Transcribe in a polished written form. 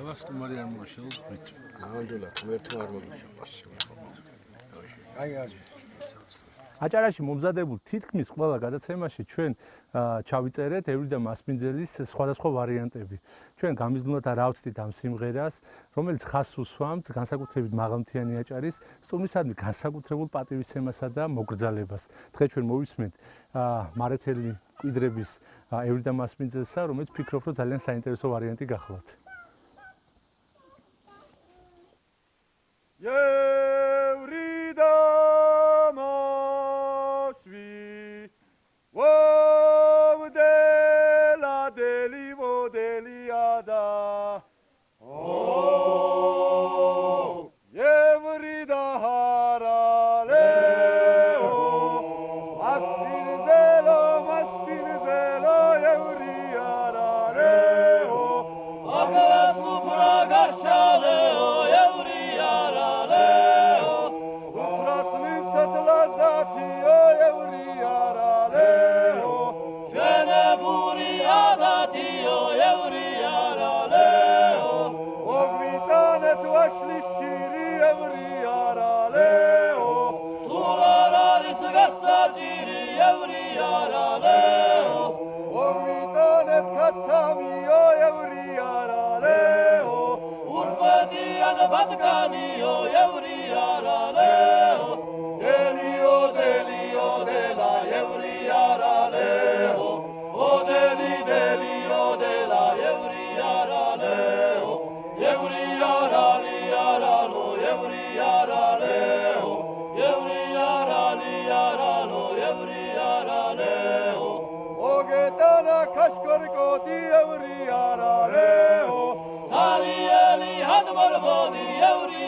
Avast Marian Moshel bit. Andula, ღმერთო არ მოგიჩვენოს. აი. აჭარაში მომზადებულ თითქმის ყველა გადაცემაში ჩვენ ჩავიწერეთ ევრი და მასპინძელის სხვადასხვა ვარიანტები. ჩვენ გამიზნულად არა ავწდით ამ სიმღერას, რომელიც ხაზს უსვამს განსაკუთრებით მაღალმთიანი აჭარის სტუმრისადმი განსაკუთრებულ პატივისცემასა და მოგრძალებას. დღეს ჩვენ მოვისმენთ მარეთელი კვიდრების ევრი და მასპინძელსა, რომელიც ფიქრობ, რომ ძალიან საინტერესო ვარიანტი გახლავთ. Sarieli had more body, every